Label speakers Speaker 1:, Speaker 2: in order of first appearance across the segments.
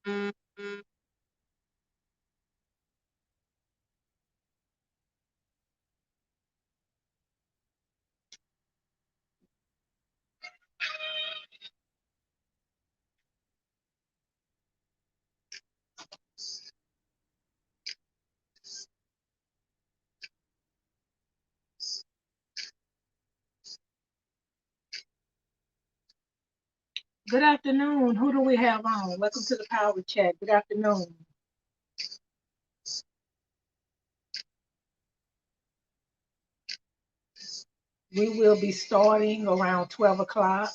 Speaker 1: Good afternoon. Who do we have on? Welcome to the Power Chat. Good afternoon. We will be starting around 12 o'clock,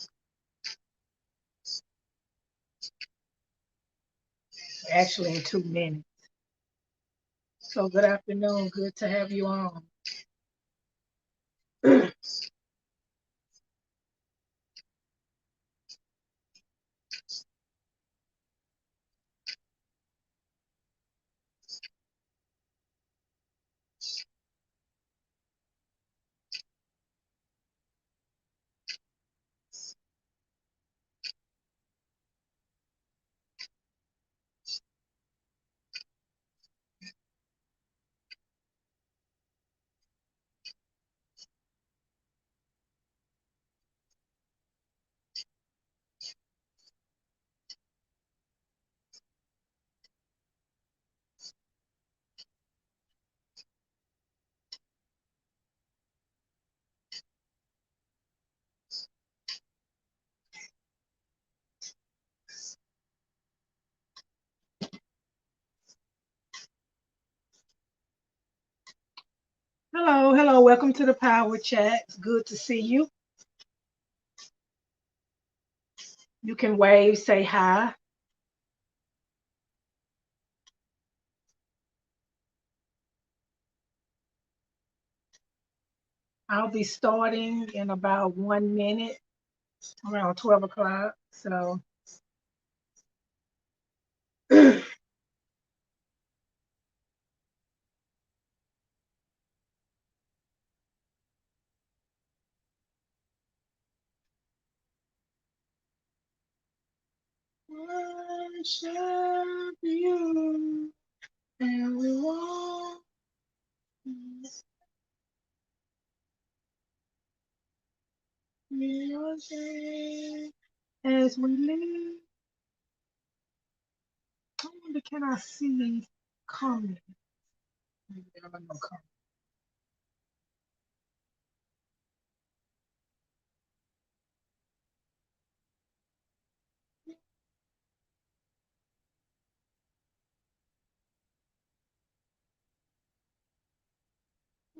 Speaker 1: actually in 2 minutes. So good afternoon. Good to have you on. Hello, hello. Welcome to the Power Chat. It's good to see you. You can wave, say hi. I'll be starting in about 1 minute, around 12 o'clock. So worship you and we want music as we live. I wonder, can I see comments? Maybe there are no comments.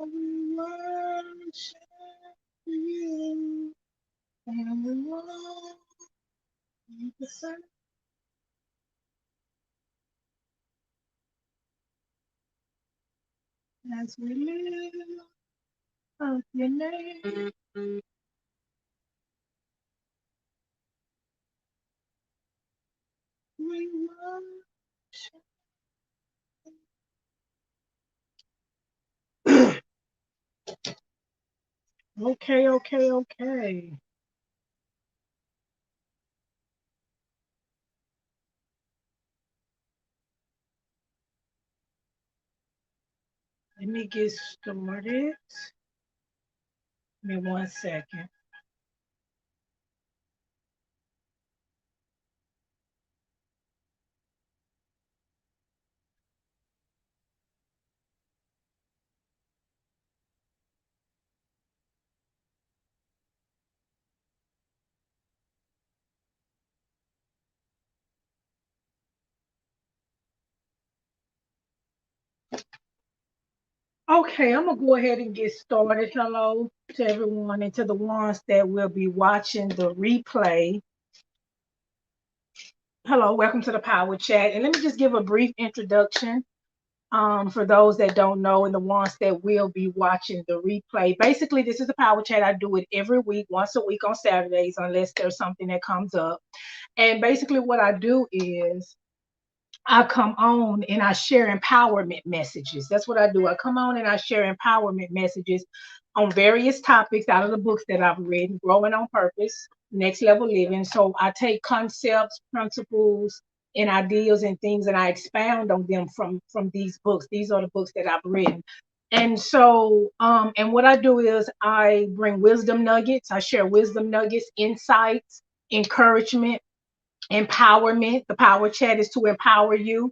Speaker 1: We worship you and we want you to say as we live up your name. We worship. Okay, okay, okay. Let me get started. Give me 1 second. Okay, I'm gonna go ahead and get started. Hello to everyone and to the ones that will be watching the replay. Hello, welcome to the Power Chat. And let me just give a brief introduction for those that don't know and the ones that will be watching the replay. Basically, this is the Power Chat. I do it every week, once a week on Saturdays, unless there's something that comes up. And basically, what I do is I come on and I share empowerment messages. That's what I do. I come on and I share empowerment messages on various topics out of the books that I've written, Growing on Purpose, Next Level Living. So I take concepts, principles, and ideas and things, and I expound on them from these books. These are the books that I've written. And so, and what I do is I bring wisdom nuggets. I share wisdom nuggets, insights, encouragement, empowerment. The power chat is to empower you,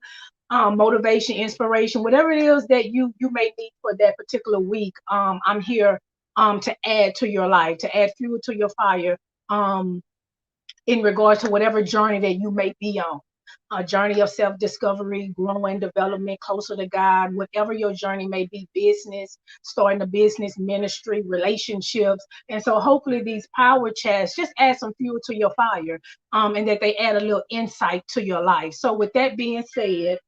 Speaker 1: motivation, inspiration, whatever it is that you may need for that particular week. I'm here to add to your life, to add fuel to your fire. In regards to whatever journey that you may be on, a journey of self-discovery, growing, development, closer to God, whatever your journey may be, business, starting a business, ministry, relationships. And so hopefully these power chats just add some fuel to your fire, and that they add a little insight to your life. So with that being said,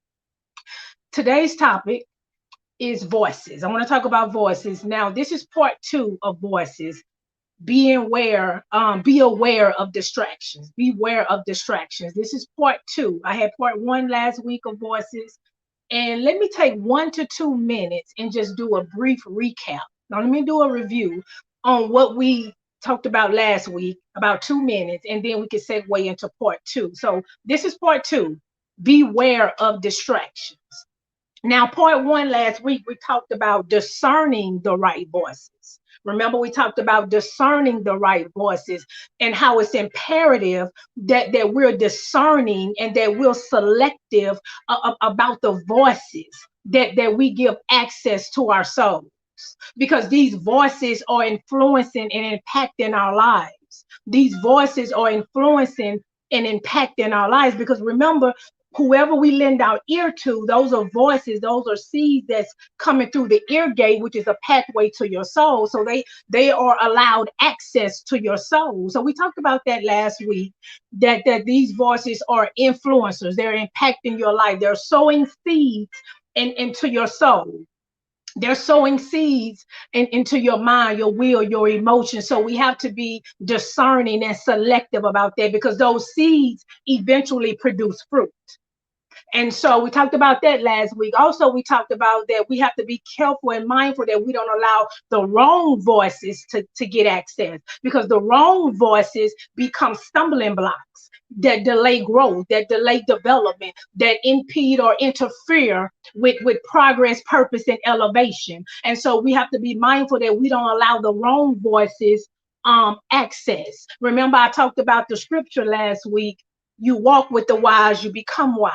Speaker 1: today's topic is voices. I want to talk about voices. Now, this is part two of voices. Be aware of distractions. Beware of distractions. This is part two. I had part one last week of voices. And let me take 1 to 2 minutes and just do a brief recap. Now, let me do a review on what we talked about last week, about 2 minutes, and then we can segue into part two. So this is part two. Beware of distractions. Now, part one last week, we talked about discerning the right voices. Remember, we talked about discerning the right voices and how it's imperative that we're discerning and that we're selective about the voices that we give access to our souls, because these voices are influencing and impacting our lives. These voices are influencing and impacting our lives, because remember, whoever we lend our ear to, those are voices, those are seeds that's coming through the ear gate, which is a pathway to your soul. So they are allowed access to your soul. So we talked about that last week, that these voices are influencers. They're impacting your life. They're sowing seeds into your soul. They're sowing seeds into your mind, your will, your emotions. So we have to be discerning and selective about that, because those seeds eventually produce fruit. And so we talked about that last week. Also, we talked about that we have to be careful and mindful that we don't allow the wrong voices to get access, because the wrong voices become stumbling blocks that delay growth, that delay development, that impede or interfere with progress, purpose, and elevation. And so we have to be mindful that we don't allow the wrong voices access. Remember, I talked about the scripture last week. You walk with the wise, you become wise.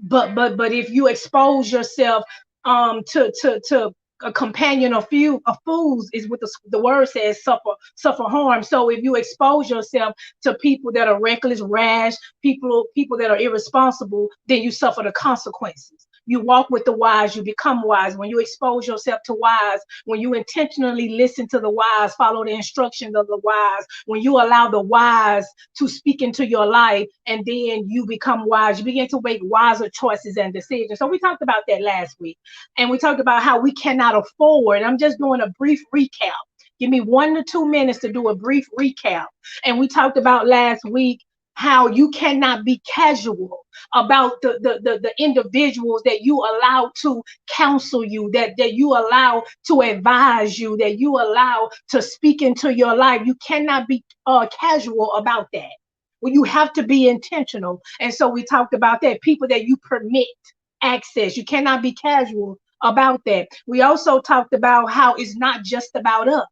Speaker 1: But if you expose yourself to a companion of fools, is what the word says, suffer harm. So if you expose yourself to people that are reckless, rash, people that are irresponsible, then you suffer the consequences. You walk with the wise, you become wise. When you expose yourself to wise, when you intentionally listen to the wise, follow the instructions of the wise, when you allow the wise to speak into your life, and then you become wise, you begin to make wiser choices and decisions. So we talked about that last week. And we talked about how we cannot afford. I'm just doing a brief recap. Give me 1 to 2 minutes to do a brief recap. And we talked about last week how you cannot be casual about the individuals that you allow to counsel you, that you allow to advise you, that you allow to speak into your life. You cannot be casual about that. Well, you have to be intentional. And so we talked about that. People that you permit access. You cannot be casual about that. We also talked about how it's not just about us.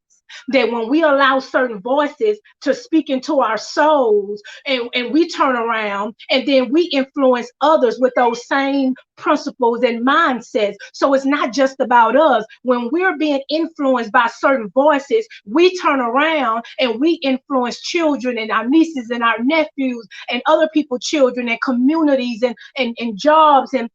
Speaker 1: That when we allow certain voices to speak into our souls, and we turn around and then we influence others with those same principles and mindsets. So it's not just about us. When we're being influenced by certain voices, we turn around and we influence children and our nieces and our nephews and other people's children and communities and jobs and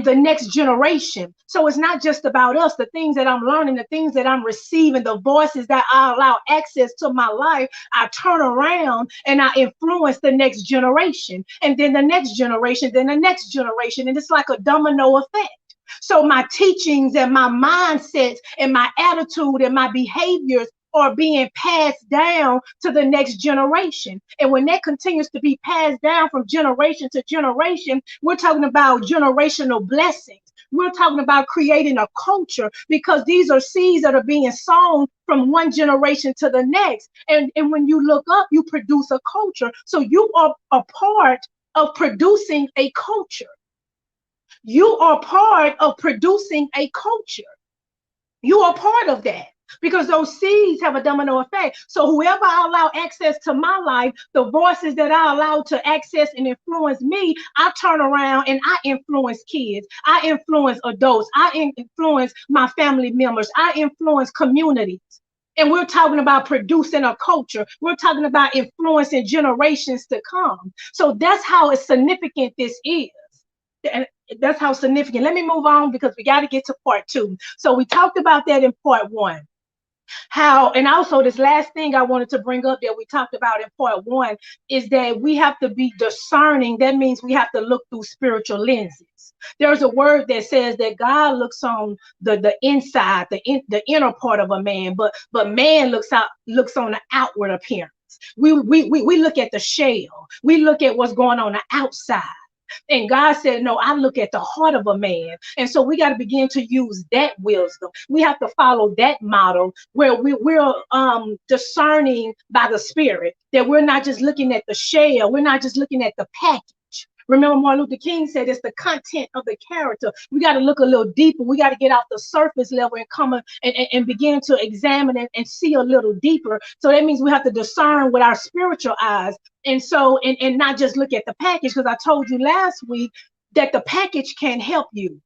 Speaker 1: the next generation. So it's not just about us. The things that I'm learning, the things that I'm receiving, the voices that I allow access to my life, I turn around and I influence the next generation, and then the next generation, then the next generation. And it's like a domino effect. So my teachings and my mindsets and my attitude and my behaviors are being passed down to the next generation. And when that continues to be passed down from generation to generation, we're talking about generational blessings. We're talking about creating a culture, because these are seeds that are being sown from one generation to the next. And when you look up, you produce a culture. So you are a part of producing a culture. You are part of producing a culture. You are part of that because those seeds have a domino effect. So whoever I allow access to my life, the voices that I allow to access and influence me, I turn around and I influence kids. I influence adults. I influence my family members. I influence communities. And we're talking about producing a culture. We're talking about influencing generations to come. So that's how significant this is. And that's how significant. Let me move on because we got to get to part two. So we talked about that in part one. How, and also this last thing I wanted to bring up that we talked about in part one is that we have to be discerning. That means we have to look through spiritual lenses. There's a word that says that God looks on the inside, the inner part of a man, but man looks on the outward appearance. We look at the shell. We look at what's going on the outside. And God said, no, I look at the heart of a man. And so we got to begin to use that wisdom. We have to follow that model where we're discerning by the Spirit, that we're not just looking at the shell. We're not just looking at the package. Remember, Martin Luther King said it's the content of the character. We got to look a little deeper. We got to get off the surface level and come and begin to examine and see a little deeper. So that means we have to discern with our spiritual eyes. And so, and not just look at the package, because I told you last week that the package can't help you.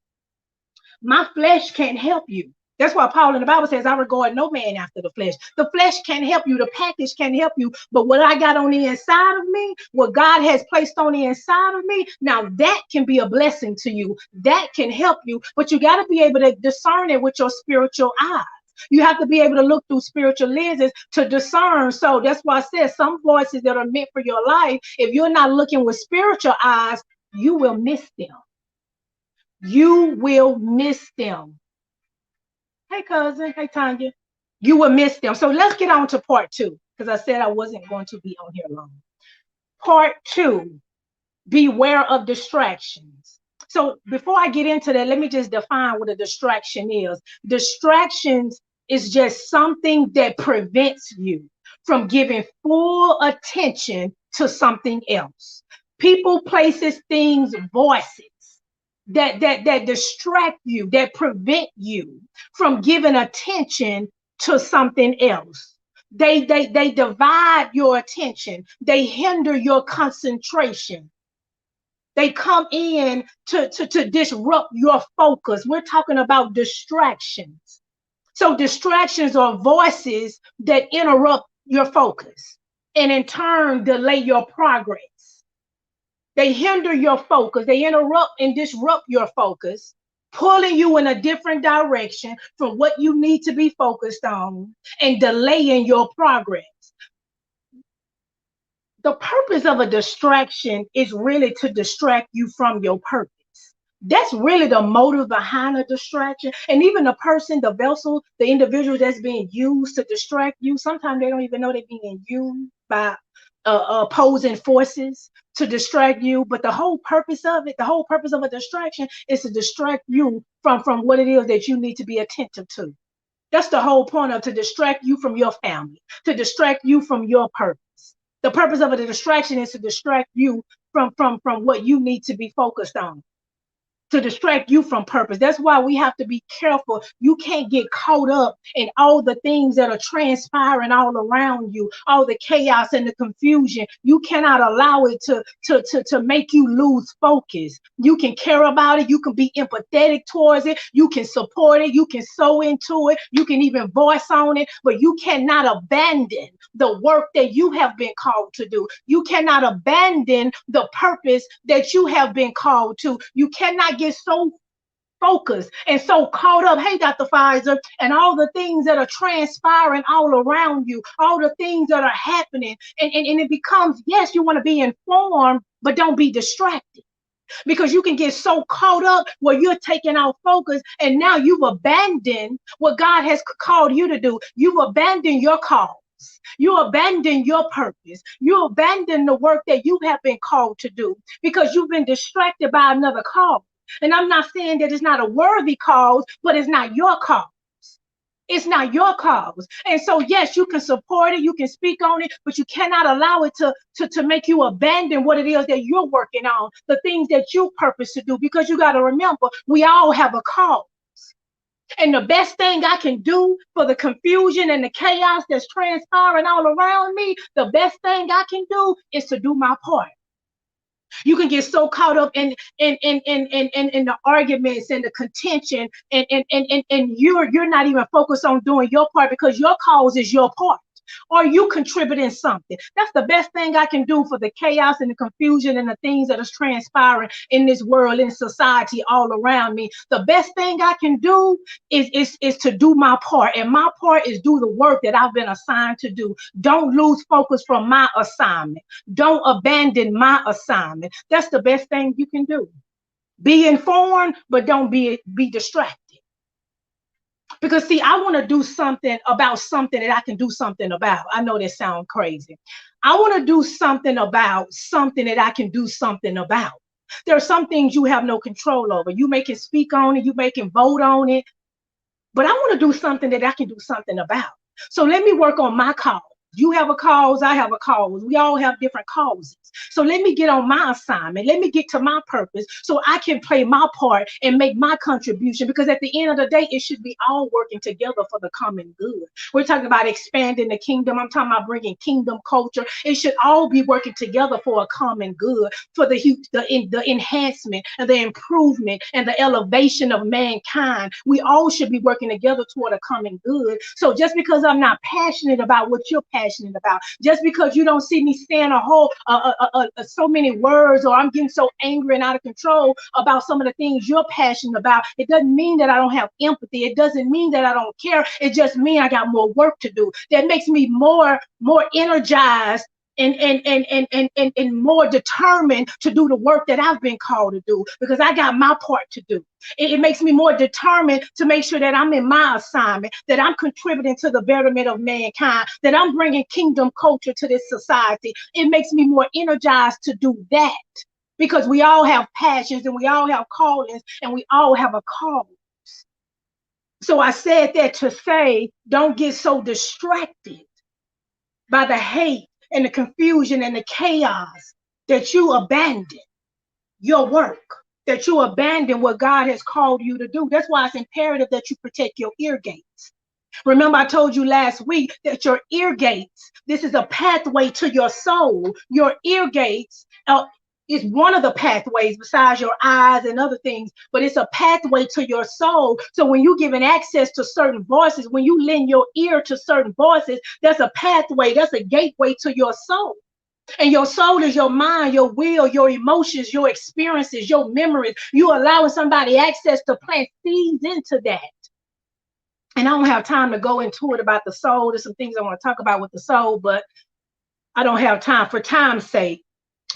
Speaker 1: My flesh can't help you. That's why Paul in the Bible says, I regard no man after the flesh. The flesh can't help you. The package can't help you. But what I got on the inside of me, what God has placed on the inside of me, now that can be a blessing to you. That can help you. But you got to be able to discern it with your spiritual eyes. You have to be able to look through spiritual lenses to discern. So that's why I said some voices that are meant for your life, if you're not looking with spiritual eyes, you will miss them. You will miss them. Hey, cousin. Hey, Tanya. You will miss them. So let's get on to part two, because I said I wasn't going to be on here long. Part two, beware of distractions. So before I get into that, let me just define what a distraction is. Distractions is just something that prevents you from giving full attention to something else. People, places, things, voices that distract you, that prevent you from giving attention to something else. They divide your attention. They hinder your concentration. They come in to disrupt your focus. We're talking about distractions. So distractions are voices that interrupt your focus and in turn delay your progress. They hinder your focus. They interrupt and disrupt your focus, pulling you in a different direction from what you need to be focused on and delaying your progress. The purpose of a distraction is really to distract you from your purpose. That's really the motive behind a distraction. And even the person, the vessel, the individual that's being used to distract you, sometimes they don't even know they're being used by opposing forces to distract you. But the whole purpose of it, the whole purpose of a distraction is to distract you from what it is that you need to be attentive to. That's the whole point of, to distract you from your family, to distract you from your purpose. The purpose of a distraction is to distract you from what you need to be focused on, to distract you from purpose. That's why we have to be careful. You can't get caught up in all the things that are transpiring all around you, all the chaos and the confusion. You cannot allow it to make you lose focus. You can care about it. You can be empathetic towards it. You can support it. You can sow into it. You can even voice on it, but you cannot abandon the work that you have been called to do. You cannot abandon the purpose that you have been called to. You cannot get so focused and so caught up, hey, Dr. Pfizer, and all the things that are transpiring all around you, all the things that are happening. And it becomes, yes, you want to be informed, but don't be distracted. Because you can get so caught up where you're taking out focus, and now you've abandoned what God has called you to do. You've abandoned your cause. You abandon your purpose. You abandon the work that you have been called to do because you've been distracted by another cause. And I'm not saying that it's not a worthy cause, but it's not your cause. It's not your cause. And so, yes, you can support it, you can speak on it, but you cannot allow it to make you abandon what it is that you're working on, the things that you purpose to do, because you got to remember, we all have a cause. And the best thing I can do for the confusion and the chaos that's transpiring all around me, the best thing I can do is to do my part. You can get so caught up in the arguments and the contention, and you're not even focused on doing your part, because your cause is your part. Are you contributing something? That's the best thing I can do for the chaos and the confusion and the things that is transpiring in this world, in society, all around me. The best thing I can do is to do my part. And my part is do the work that I've been assigned to do. Don't lose focus from my assignment. Don't abandon my assignment. That's the best thing you can do. Be informed, but don't be distracted. Because see, I want to do something about something that I can do something about. I know that sounds crazy. I want to do something about something that I can do something about. There are some things you have no control over. You may can speak on it, you may can vote on it, but I want to do something that I can do something about. So let me work on my cause. You have a cause, I have a cause. We all have different causes. So let me get on my assignment. Let me get to my purpose so I can play my part and make my contribution. Because at the end of the day, it should be all working together for the common good. We're talking about expanding the kingdom. I'm talking about bringing kingdom culture. It should all be working together for a common good, for the enhancement and the improvement and the elevation of mankind. We all should be working together toward a common good. So just because I'm not passionate about what you're passionate about, just because you don't see me saying so many words, or I'm getting so angry and out of control about some of the things you're passionate about, it doesn't mean that I don't have empathy. It doesn't mean that I don't care. It just means I got more work to do. That makes me more energized and more determined to do the work that I've been called to do, because I got my part to do. It makes me more determined to make sure that I'm in my assignment, that I'm contributing to the betterment of mankind, that I'm bringing kingdom culture to this society. It makes me more energized to do that, because we all have passions and we all have callings and we all have a cause. So I said that to say, don't get so distracted by the hate and the confusion and the chaos that you abandon your work, that you abandon what God has called you to do. That's why it's imperative that you protect your ear gates. Remember, I told you last week that your ear gates, this is a pathway to your soul. Your ear gates is one of the pathways besides your eyes and other things, but it's a pathway to your soul. So when you're given access to certain voices, when you lend your ear to certain voices, that's a pathway, that's a gateway to your soul. And your soul is your mind, your will, your emotions, your experiences, your memories. You allowing somebody access to plant seeds into that. And I don't have time to go into it about the soul. There's some things I want to talk about with the soul, but I don't have time for time's sake.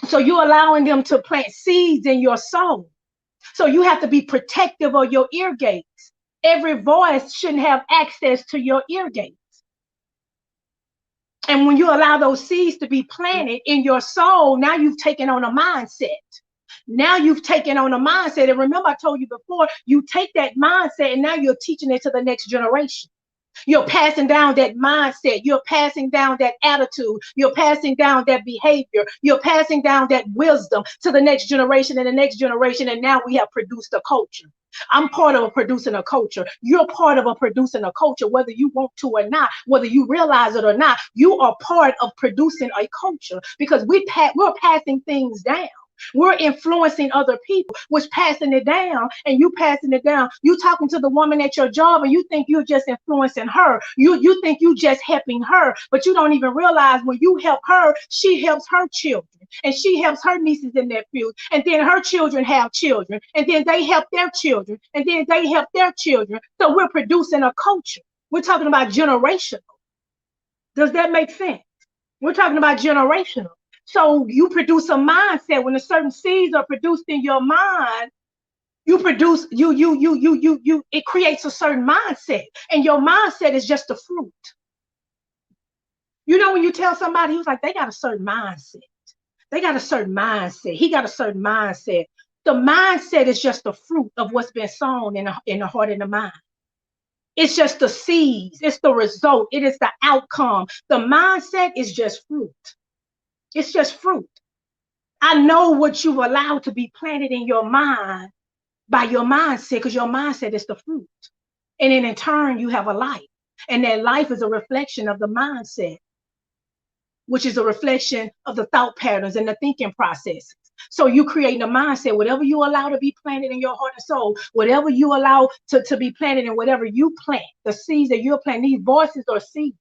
Speaker 1: So you're allowing them to plant seeds in your soul. So you have to be protective of your ear gates. Every voice shouldn't have access to your ear gates. And when you allow those seeds to be planted in your soul, now you've taken on a mindset. Now you've taken on a mindset. And remember, I told you before, you take that mindset and now you're teaching it to the next generation. You're passing down that mindset. You're passing down that attitude. You're passing down that behavior. You're passing down that wisdom to the next generation and the next generation. And now we have produced a culture. I'm part of producing a culture. You're part of producing a culture, whether you want to or not, whether you realize it or not. You are part of producing a culture, because we're passing things down. We're influencing other people, which passing it down, and you passing it down. You talking to the woman at your job and you think you're just influencing her. You think you just helping her, but you don't even realize when you help her, she helps her children, and she helps her nieces and nephews, and then her children have children, and then they help their children, and then they help their children. So we're producing a culture. We're talking about generational. Does that make sense? We're talking about generational. So you produce a mindset. When a certain seeds are produced in your mind, you produce, it creates a certain mindset. And your mindset is just a fruit. You know, when you tell somebody, who's like, they got a certain mindset. They got a certain mindset. He got a certain mindset. The mindset is just a fruit of what's been sown in the heart and the mind. It's just the seeds. It's the result. It is the outcome. The mindset is just fruit. It's just fruit. I know what you've allowed to be planted in your mind by your mindset, because your mindset is the fruit. And then in turn, you have a life. And that life is a reflection of the mindset, which is a reflection of the thought patterns and the thinking processes. So you create a mindset, whatever you allow to be planted in your heart and soul, whatever you allow to be planted in whatever you plant, the seeds that you're planting, these voices are seeds.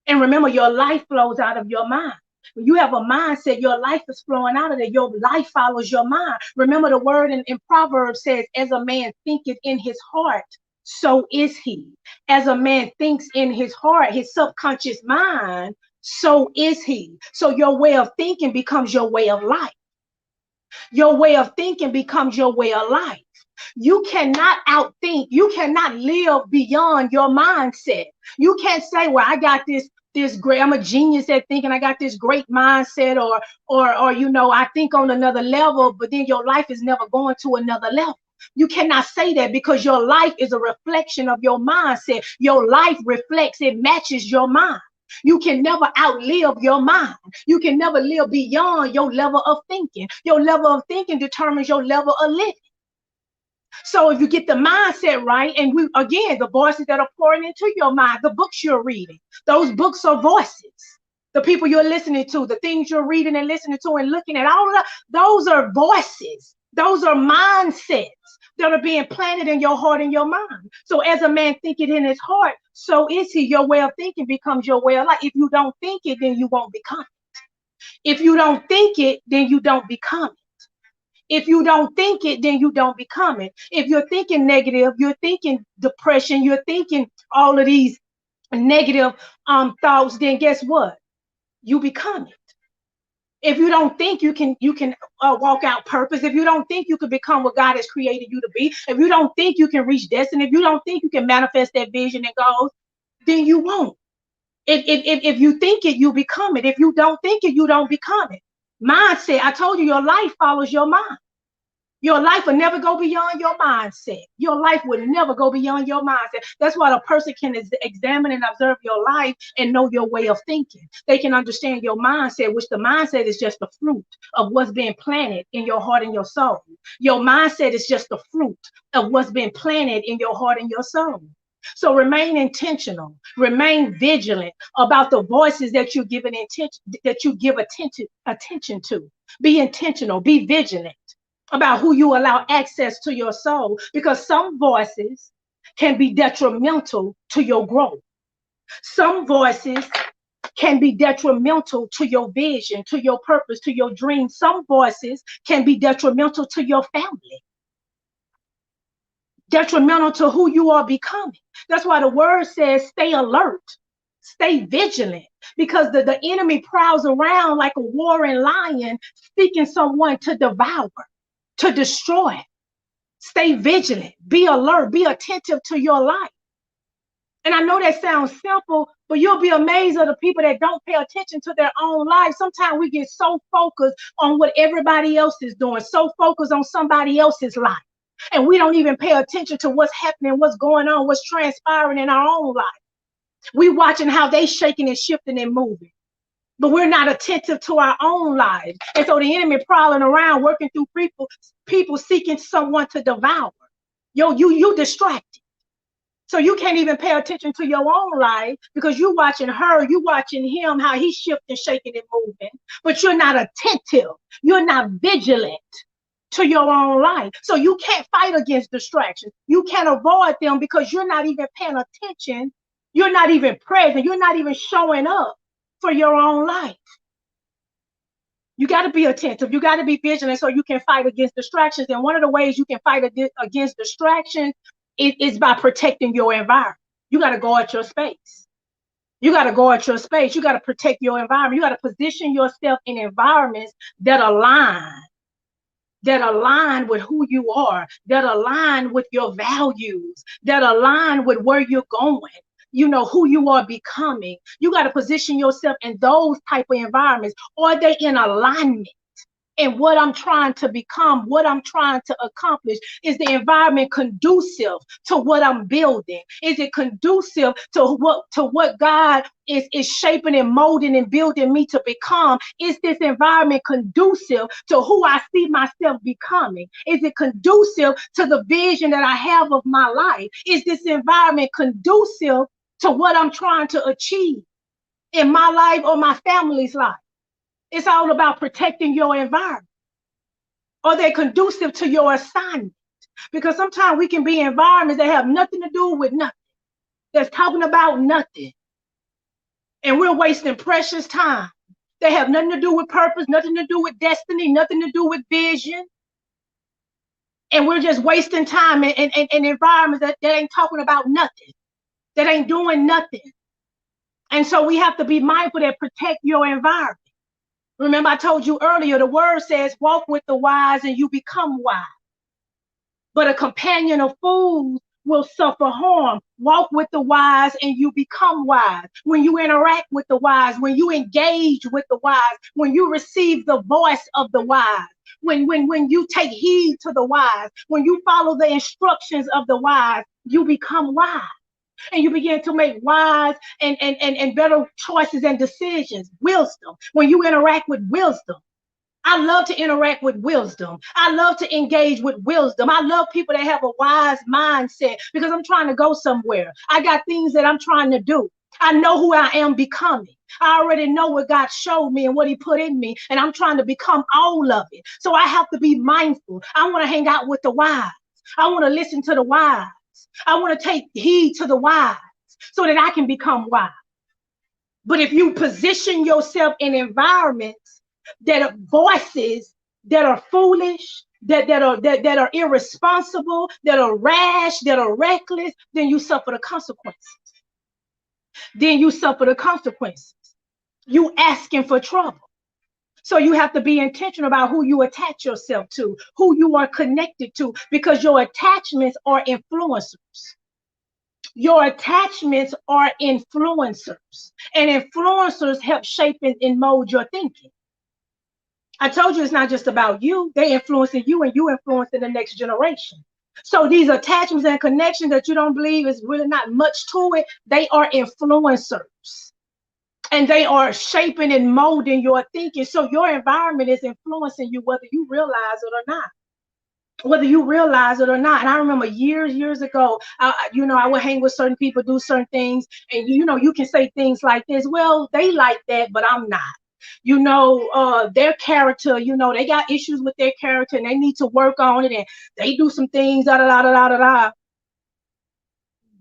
Speaker 1: And remember, your life flows out of your mind. When you have a mindset, your life is flowing out of it. Your life follows your mind. Remember, the word in Proverbs says, as a man thinketh in his heart, so is he. As a man thinks in his heart, his subconscious mind, so is he. So your way of thinking becomes your way of life. Your way of thinking becomes your way of life. You cannot outthink. You cannot live beyond your mindset. You can't say, well, I got this great, I'm a genius at thinking, I got this great mindset, or you know, I think on another level, but then your life is never going to another level. You cannot say that, because your life is a reflection of your mindset. Your life reflects, it matches your mind. You can never outlive your mind. You can never live beyond your level of thinking. Your level of thinking determines your level of living. So if you get the mindset right, and we, again, the voices that are pouring into your mind, the books you're reading, those books are voices. The people you're listening to, the things you're reading and listening to and looking at, all of that, those are voices. Those are mindsets that are being planted in your heart and your mind. So as a man thinketh in his heart, so is he. Your way of thinking becomes your way of life. If you don't think it, then you won't become it. If you don't think it, then you don't become it. If you don't think it, then you don't become it. If you're thinking negative, you're thinking depression, you're thinking all of these negative thoughts, then guess what? You become it. If you don't think you can walk out purpose, if you don't think you can become what God has created you to be, if you don't think you can reach destiny, if you don't think you can manifest that vision and goals, then you won't. If you think it, you become it. If you don't think it, you don't become it. Mindset, I told you, your life follows your mind. Your life will never go beyond your mindset. Your life will never go beyond your mindset. That's why a person can examine and observe your life and know your way of thinking. They can understand your mindset, which the mindset is just the fruit of what's being planted in your heart and your soul. Your mindset is just the fruit of what's been planted in your heart and your soul. So remain intentional, remain vigilant about the voices that you're giving attention, that you give attention to. Be intentional, be vigilant about who you allow access to your soul, because some voices can be detrimental to your growth. Some voices can be detrimental to your vision, to your purpose, to your dreams. Some voices can be detrimental to your family, detrimental to who you are becoming. That's why the word says stay alert, stay vigilant, because the enemy prowls around like a roaring lion, seeking someone to devour, to destroy. Stay vigilant, be alert, be attentive to your life. And I know that sounds simple, but you'll be amazed at the people that don't pay attention to their own life. Sometimes we get so focused on what everybody else is doing, so focused on somebody else's life, and we don't even pay attention to what's happening, what's going on, what's transpiring in our own life. We watching how they shaking and shifting and moving, but we're not attentive to our own lives. And so the enemy prowling around, working through people seeking someone to devour. You distracted. So you can't even pay attention to your own life, because you're watching her, you watching him, how he's shifting, shaking, and moving, but you're not attentive. You're not vigilant to your own life. So you can't fight against distractions. You can't avoid them, because you're not even paying attention. You're not even present. You're not even showing up for your own life. You got to be attentive. You got to be vigilant so you can fight against distractions. And one of the ways you can fight against distractions is by protecting your environment. You got to guard your space. You got to guard your space. You got to protect your environment. You got to position yourself in environments that align with who you are, that align with your values, that align with where you're going, you know, who you are becoming. You got to position yourself in those type of environments. Are they in alignment? and what I'm trying to become, what I'm trying to accomplish? Is the environment conducive to what I'm building? Is it conducive to what God is shaping and molding and building me to become? Is this environment conducive to who I see myself becoming? Is it conducive to the vision that I have of my life? Is this environment conducive to what I'm trying to achieve in my life or my family's life? It's all about protecting your environment. Are they conducive to your assignment? Because sometimes we can be in environments that have nothing to do with nothing, that's talking about nothing. And we're wasting precious time. They have nothing to do with purpose, nothing to do with destiny, nothing to do with vision. And we're just wasting time in environments that ain't talking about nothing, that ain't doing nothing. And so we have to be mindful that protect your environment. Remember, I told you earlier, the word says, walk with the wise and you become wise. But a companion of fools will suffer harm. Walk with the wise and you become wise. When you interact with the wise, when you engage with the wise, when you receive the voice of the wise, when you take heed to the wise, when you follow the instructions of the wise, you become wise. And you begin to make wise and better choices and decisions. Wisdom. When you interact with wisdom. I love to interact with wisdom. I love to engage with wisdom. I love people that have a wise mindset because I'm trying to go somewhere. I got things that I'm trying to do. I know who I am becoming. I already know what God showed me and what he put in me, and I'm trying to become all of it. So I have to be mindful. I want to hang out with the wise. I want to listen to the wise. I want to take heed to the wise so that I can become wise. But if you position yourself in environments that are voices that are foolish, that are irresponsible, that are rash, that are reckless, then you suffer the consequences. Then you suffer the consequences. You asking for trouble. So you have to be intentional about who you attach yourself to, who you are connected to, because your attachments are influencers. Your attachments are influencers, and influencers help shape and mold your thinking. I told you it's not just about you. They're influencing you and you influencing the next generation. So these attachments and connections that you don't believe is really not much to it, they are influencers. And they are shaping and molding your thinking. So your environment is influencing you whether you realize it or not. Whether you realize it or not. And I remember years ago, I would hang with certain people, do certain things. And, you can say things like this, well, they like that, but I'm not. Their character, they got issues with their character and they need to work on it. And they do some things, da, da, da, da, da, da.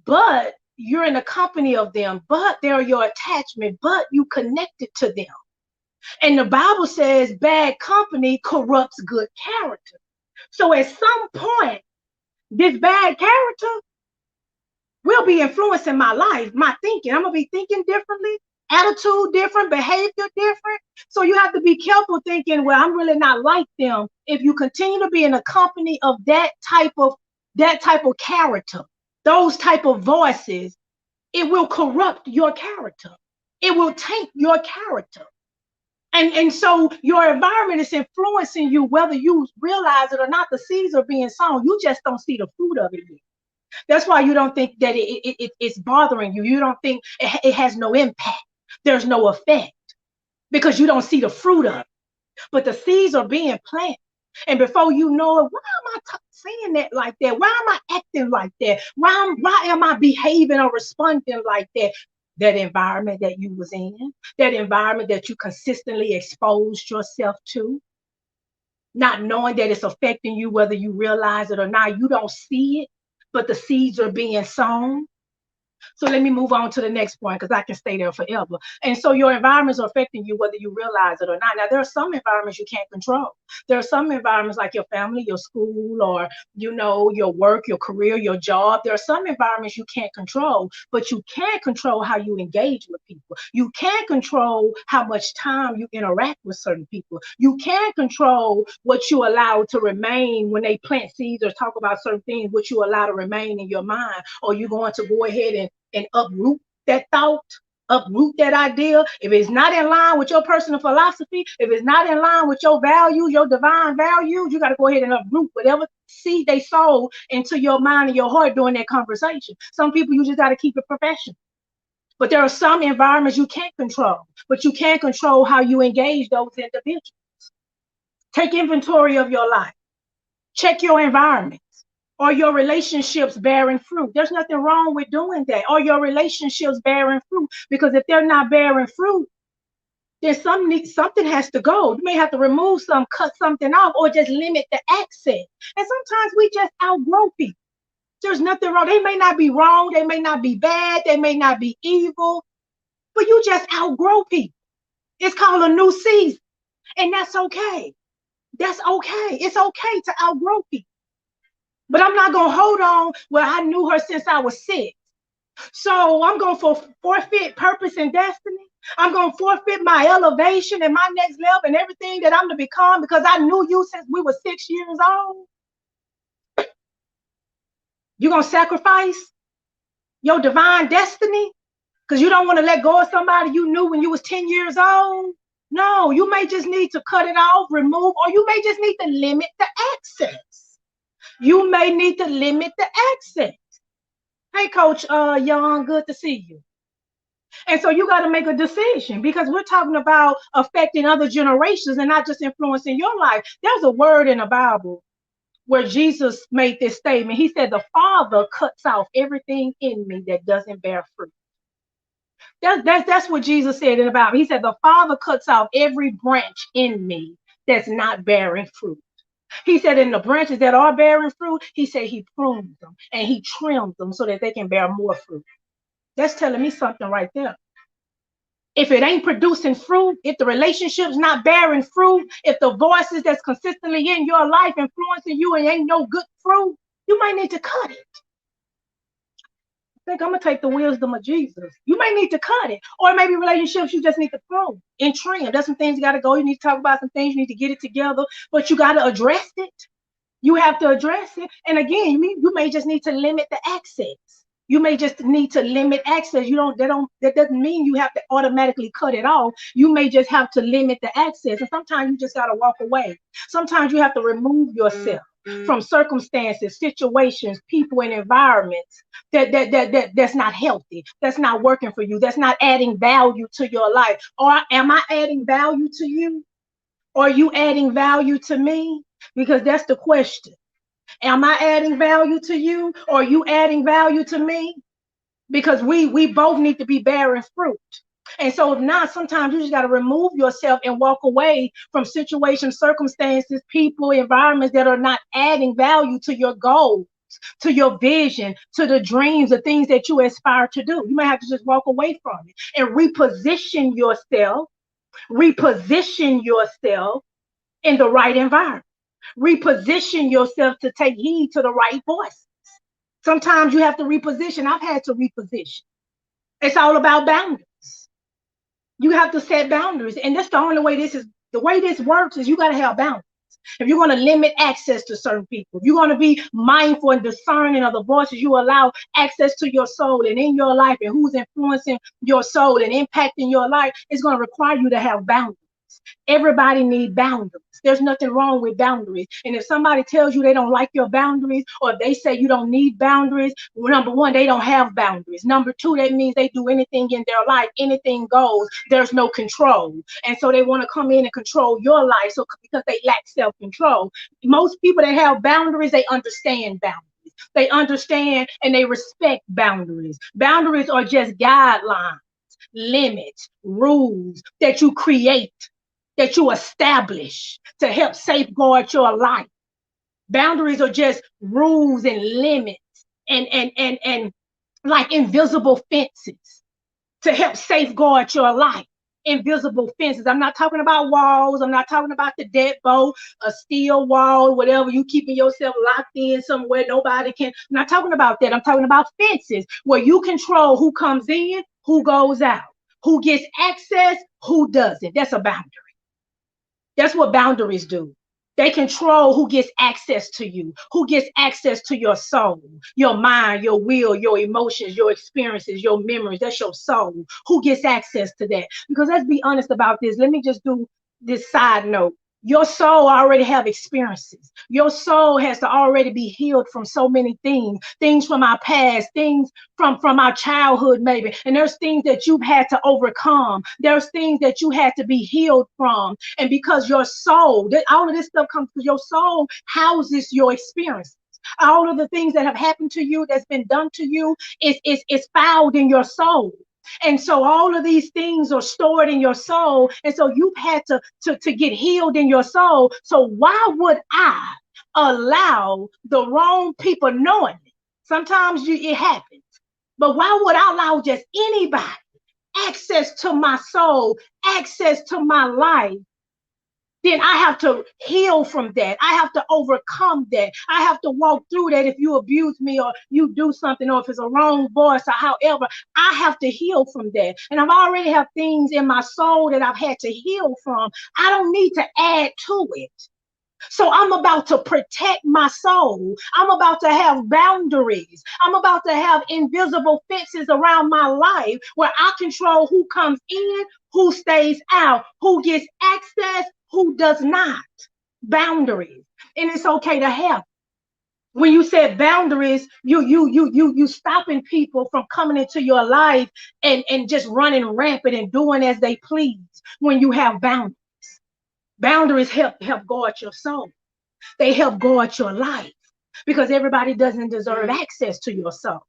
Speaker 1: But you're in the company of them, but they're your attachment, but you connected to them. And the Bible says bad company corrupts good character. So at some point, this bad character will be influencing my life, my thinking. I'm going to be thinking differently, attitude different, behavior different. So you have to be careful thinking, well, I'm really not like them. If you continue to be in a company of that type of character, those type of voices, it will corrupt your character. It will taint your character. And so your environment is influencing you, whether you realize it or not. The seeds are being sown. You just don't see the fruit of it yet. That's why you don't think that it's bothering you. You don't think it has no impact. There's no effect because you don't see the fruit of it. But the seeds are being planted. And before you know it, why am I saying that like that? Why am I acting like that? Why am I behaving or responding like that? That environment that you was in, that environment that you consistently exposed yourself to, not knowing that it's affecting you, whether you realize it or not. You don't see it, but the seeds are being sown. So let me move on to the next point because I can stay there forever. And so your environments are affecting you whether you realize it or not. Now, there are some environments you can't control. There are some environments like your family, your school, or, your work, your career, your job. There are some environments you can't control, but you can control how you engage with people. You can control how much time you interact with certain people. You can control what you allow to remain when they plant seeds or talk about certain things, what you allow to remain in your mind, or you're going to go ahead and uproot that thought uproot that idea. If it's not in line with your personal philosophy, if it's not in line with your values, your divine values, you got to go ahead and uproot whatever seed they sowed into your mind and your heart during that conversation. Some people, you just got to keep it professional. But there are some environments you can't control, but you can control how you engage those individuals. Take inventory of your life. Check your environment. Are your relationships bearing fruit? There's nothing wrong with doing that. Are your relationships bearing fruit? Because if they're not bearing fruit, then something has to go. You may have to remove some, cut something off, or just limit the access. And sometimes we just outgrow people. There's nothing wrong. They may not be wrong. They may not be bad. They may not be evil. But you just outgrow people. It's called a new season. And that's okay. That's okay. It's okay to outgrow people. But I'm not going to hold on. Well, I knew her since I was 6. So I'm going to forfeit purpose and destiny. I'm going to forfeit my elevation and my next level and everything that I'm to become because I knew you since we were 6 years old. You're going to sacrifice your divine destiny because you don't want to let go of somebody you knew when you was 10 years old? No, you may just need to cut it off, remove, or you may just need to limit the access. You may need to limit the access. Hey, Coach Young, good to see you. And so you got to make a decision because we're talking about affecting other generations and not just influencing your life. There's a word in the Bible where Jesus made this statement. He said, the Father cuts off everything in me that doesn't bear fruit. That's what Jesus said in the Bible. He said, the Father cuts off every branch in me that's not bearing fruit. He said in the branches that are bearing fruit, he said he prunes them and he trims them so that they can bear more fruit. That's telling me something right there. If it ain't producing fruit, if the relationship's not bearing fruit, if the voices that's consistently in your life influencing you and ain't no good fruit, you might need to cut it. I think I'm going to take the wisdom of Jesus. You may need to cut it. Or maybe relationships you just need to prune and trim. There's some things you got to go. You need to talk about some things. You need to get it together. But you got to address it. You have to address it. And again, you may just need to limit the access. You may just need to limit access. That doesn't mean you have to automatically cut it off. You may just have to limit the access. And sometimes you just got to walk away. Sometimes you have to remove yourself from circumstances, situations, people, and environments that's not healthy, that's not working for you, that's not adding value to your life. Or am I adding value to you? Or are you adding value to me? Because that's the question. Am I adding value to you? Or are you adding value to me? Because we both need to be bearing fruit. And so if not, sometimes you just got to remove yourself and walk away from situations, circumstances, people, environments that are not adding value to your goals, to your vision, to the dreams, the things that you aspire to do. You might have to just walk away from it and reposition yourself in the right environment. Reposition yourself to take heed to the right voices. Sometimes you have to reposition. I've had to reposition. It's all about boundaries. You have to set boundaries. And that's the only way the way this works is you got to have boundaries. If you're going to limit access to certain people, if you're going to be mindful and discerning of the voices you allow access to your soul and in your life and who's influencing your soul and impacting your life, it's going to require you to have boundaries. Everybody needs boundaries. There's nothing wrong with boundaries. And if somebody tells you they don't like your boundaries, or if they say you don't need boundaries, well, number one, they don't have boundaries. Number two, that means they do anything in their life, anything goes. There's no control. And so they want to come in and control your life. So because they lack self-control. Most people that have boundaries, they understand boundaries. They understand and they respect boundaries. Boundaries are just guidelines, limits, rules that you create, that you establish to help safeguard your life. Boundaries are just rules and limits and like invisible fences to help safeguard your life. Invisible fences. I'm not talking about walls. I'm not talking about the deadbolt, a steel wall, whatever, you keeping yourself locked in somewhere nobody can. I'm not talking about that. I'm talking about fences where you control who comes in, who goes out, who gets access, who doesn't. That's a boundary. That's what boundaries do. They control who gets access to you, who gets access to your soul, your mind, your will, your emotions, your experiences, your memories. That's your soul. Who gets access to that? Because let's be honest about this. Let me just do this side note. Your soul already have experiences. Your soul has to already be healed from so many things from our past, things from our childhood maybe. And there's things that you've had to overcome. There's things that you had to be healed from. And because your soul, all of this stuff comes because your soul houses your experience. All of the things that have happened to you, that's been done to you, is filed in your soul. And so all of these things are stored in your soul. And so you've had to get healed in your soul. So why would I allow the wrong people knowingly? Sometimes it happens. But why would I allow just anybody access to my soul, access to my life? Then I have to heal from that. I have to overcome that. I have to walk through that. If you abuse me or you do something, or if it's a wrong voice or however, I have to heal from that. And I've already have things in my soul that I've had to heal from. I don't need to add to it. So I'm about to protect my soul. I'm about to have boundaries. I'm about to have invisible fences around my life where I control who comes in, who stays out, who gets access, who does not. Boundaries. And it's okay to have. When you said boundaries, you stopping people from coming into your life and just running rampant and doing as they please. When you have boundaries. Boundaries help guard your soul. They help guard your life because everybody doesn't deserve access to your soul.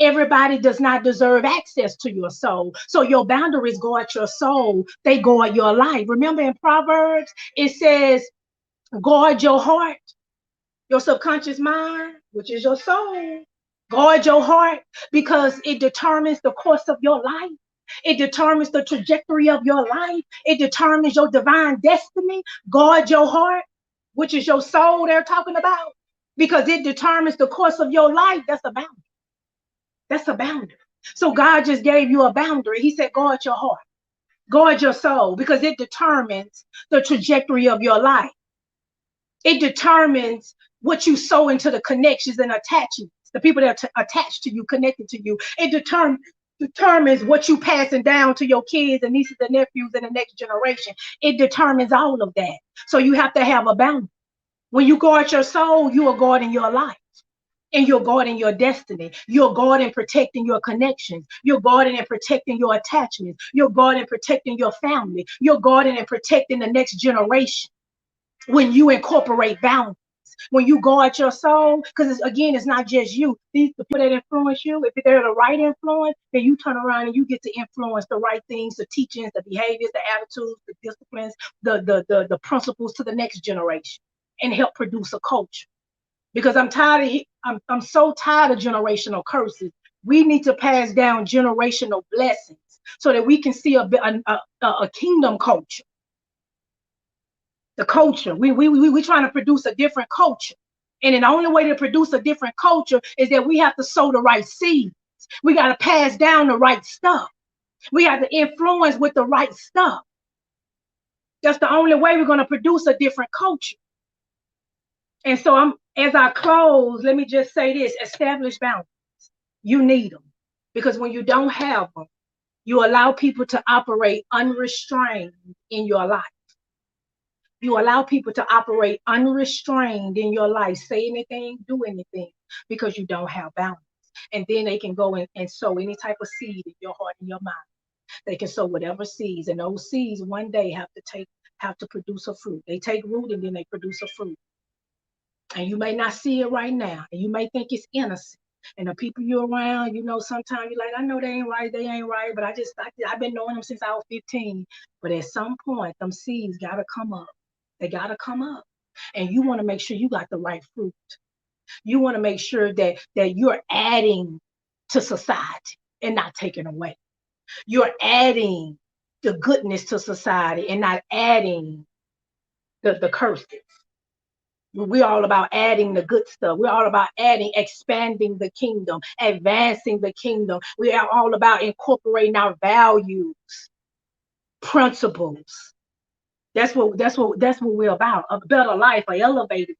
Speaker 1: Everybody does not deserve access to your soul. So your boundaries guard your soul. They guard your life. Remember in Proverbs, it says, guard your heart, your subconscious mind, which is your soul. Guard your heart because it determines the course of your life. It determines the trajectory of your life. It determines your divine destiny. Guard your heart, which is your soul they're talking about, because it determines the course of your life. That's a boundary. That's a boundary. So God just gave you a boundary. He said, guard your heart, guard your soul, because it determines the trajectory of your life. It determines what you sow into the connections and attachments, the people that are attached to you, connected to you. It determines what you passing down to your kids and nieces and nephews and the next generation. It determines all of that. So you have to have a boundary. When you guard your soul, you are guarding your life. And you're guarding your destiny. You're guarding, protecting your connections. You're guarding and protecting your attachments. You're guarding, protecting your family. You're guarding and protecting the next generation. When you incorporate boundaries, when you guard your soul, because again, it's not just you. These the people that influence you, if they're the right influence, then you turn around and you get to influence the right things, the teachings, the behaviors, the attitudes, the disciplines, the principles to the next generation, and help produce a culture. Because I'm so tired of generational curses. We need to pass down generational blessings so that we can see a kingdom culture. The culture. We trying to produce a different culture. And the only way to produce a different culture is that we have to sow the right seeds. We got to pass down the right stuff. We have to influence with the right stuff. That's the only way we're going to produce a different culture. And so as I close, let me just say this: establish boundaries. You need them, because when you don't have them, you allow people to operate unrestrained in your life. You allow people to operate unrestrained in your life, say anything, do anything, because you don't have boundaries. And then they can go and sow any type of seed in your heart and your mind. They can sow whatever seeds, and those seeds one day have to produce a fruit. They take root and then they produce a fruit. And you may not see it right now, and you may think it's innocent. And the people you're around, sometimes you're like, I know they ain't right, but I've been knowing them since I was 15. But at some point, them seeds gotta come up. They gotta come up. And you want to make sure you got the right fruit. You want to make sure that you're adding to society and not taking away. You're adding the goodness to society and not adding the curses. We're all about adding the good stuff. We're all about expanding the kingdom, advancing the kingdom. We are all about incorporating our values, principles, That's what we're about. A better life, a elevated,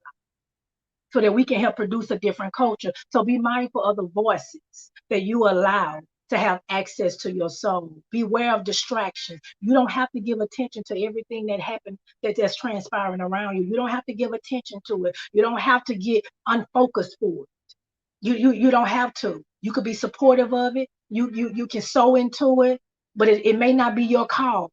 Speaker 1: so that we can help produce a different culture. So be mindful of the voices that you allow to have access to your soul. Beware of distractions. You don't have to give attention to everything that happened that's transpiring around you. You don't have to give attention to it. You don't have to get unfocused for it. You don't have to. You could be supportive of it. You can sow into it, but it may not be your call.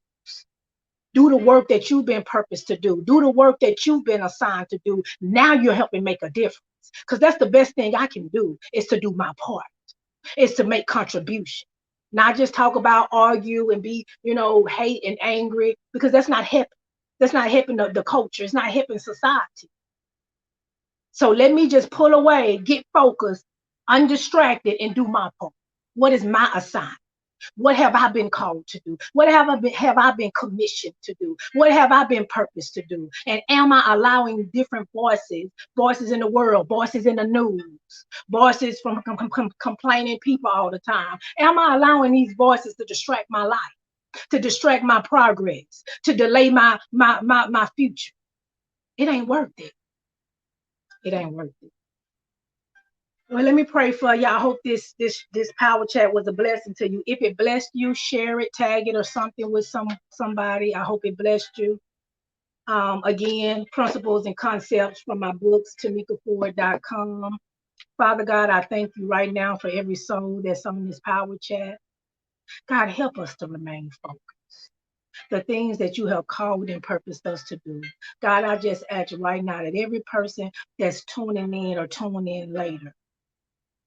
Speaker 1: Do the work that you've been purposed to do. Do the work that you've been assigned to do. Now you're helping make a difference. Because that's the best thing I can do, is to do my part, is to make contribution. Not just talk about, argue, and be, hate and angry, because that's not helping. That's not helping the culture. It's not helping society. So let me just pull away, get focused, undistracted, and do my part. What is my assignment? What have I been called to do? What have I been commissioned to do? What have I been purposed to do? And am I allowing different voices in the world, voices in the news, voices from complaining people all the time? Am I allowing these voices to distract my life, to distract my progress, to delay my future? It ain't worth it. It ain't worth it. Well, let me pray for you. I hope this power chat was a blessing to you. If it blessed you, share it, tag it, or something with somebody. I hope it blessed you. Again, principles and concepts from my books, TamikaFord.com. Father God, I thank you right now for every soul that's on this power chat. God, help us to remain focused. The things that you have called and purposed us to do. God, I just ask you right now that every person that's tuning in or tuning in later,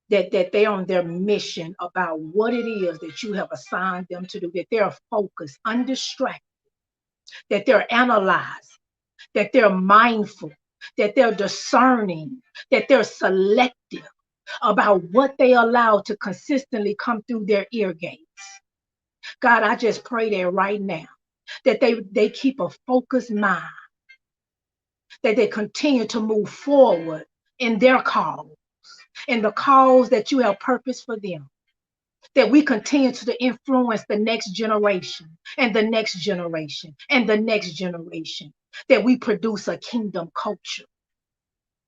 Speaker 1: that they're on their mission about what it is that you have assigned them to do, that they're focused, undistracted, that they're analyzed, that they're mindful, that they're discerning, that they're selective about what they allow to consistently come through their ear gates. God, I just pray that right now, that they keep a focused mind, that they continue to move forward in their cause, in the cause that you have purposed for them, that we continue to influence the next generation and the next generation and the next generation, that we produce a kingdom culture.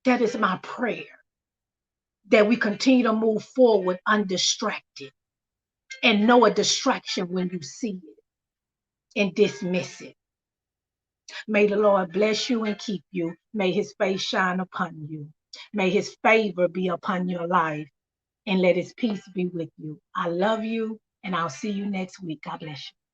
Speaker 1: That is my prayer, that we continue to move forward undistracted and know a distraction when you see it and dismiss it. May the Lord bless you and keep you. May his face shine upon you. May his favor be upon your life, and let his peace be with you. I love you, and I'll see you next week. God bless you.